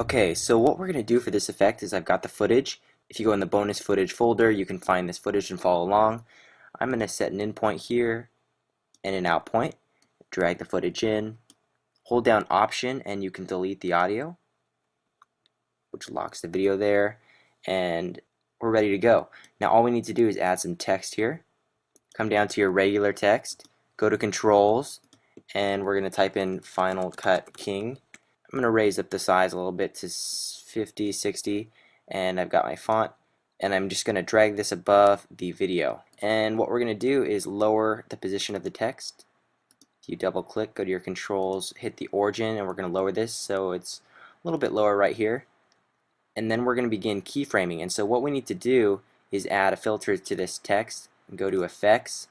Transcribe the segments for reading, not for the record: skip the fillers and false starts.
Okay, so what we're going to do for this effect is I've got the footage. If you go in the bonus footage folder, you can find this footage and follow along. I'm going to set an in point here and an out point. Drag the footage in, hold down Option, and you can delete the audio, which locks the video there, and we're ready to go. Now all we need to do is add some text here. Come down to your regular text, go to Controls, and we're going to type in Final Cut King. I'm going to raise up the size a little bit to 50, 60, and I've got my font, and I'm just going to drag this above the video. And what we're going to do is lower the position of the text. If you double click, go to your controls, hit the origin, and we're going to lower this so it's a little bit lower right here. And then we're going to begin keyframing. And so what we need to do is add a filter to this text and go to Effects,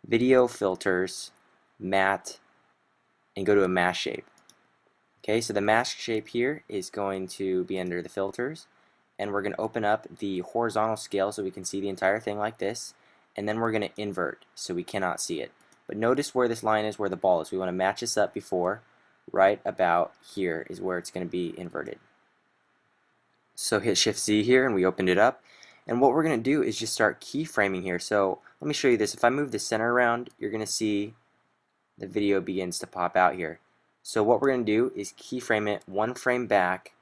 Video Filters, Matte, and go to a mask shape. Okay, so the mask shape here is going to be under the filters, and we're going to open up the horizontal scale so we can see the entire thing like this, and then we're going to invert so we cannot see it. But notice where this line is, where the ball is. We want to match this up before. Right about here is where it's going to be inverted. So hit Shift Z here and we opened it up, and what we're going to do is just start keyframing here. So let me show you this. If I move the center around, you're going to see the video begins to pop out here. So what we're going to do is keyframe it one frame back,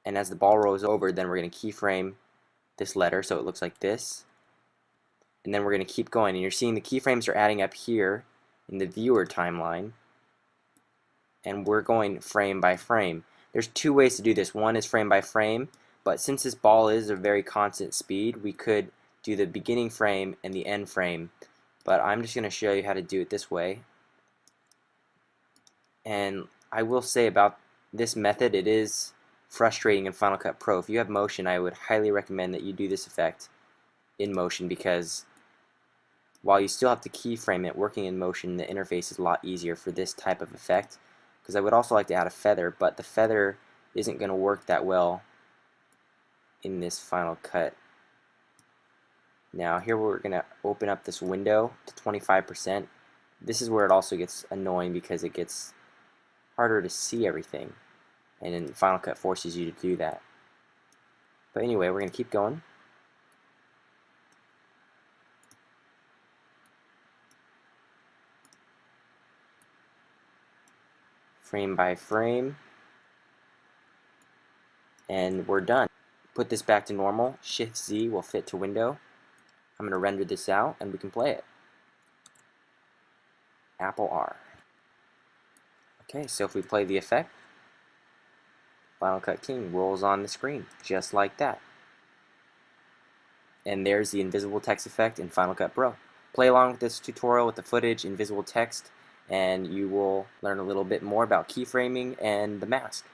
and as the ball rolls over, then we're going to keyframe this letter so it looks like this, and then we're going to keep going, and you're seeing the keyframes are adding up here in the viewer timeline, and we're going frame by frame. There's two ways to do this. One is frame by frame, but since this ball is a very constant speed, we could do the beginning frame and the end frame, but I'm just going to show you how to do it this way. And I will say about this method, it is frustrating in Final Cut Pro. If you have motion, I would highly recommend that you do this effect in motion, because while you still have to keyframe it, working in motion, the interface is a lot easier for this type of effect. Because I would also like to add a feather, but the feather isn't going to work that well in this Final Cut. Now here we're going to open up this window to 25%. This is where it also gets annoying because it gets harder to see everything, and then Final Cut forces you to do that. But anyway, we're going to keep going. Frame by frame, and we're done. Put this back to normal. Shift Z will fit to window. I'm going to render this out and we can play it. Apple R. Okay, so if we play the effect, Final Cut King rolls on the screen, just like that. And there's the invisible text effect in Final Cut Pro. Play along with this tutorial with the footage, invisible text, and you will learn a little bit more about keyframing and the mask.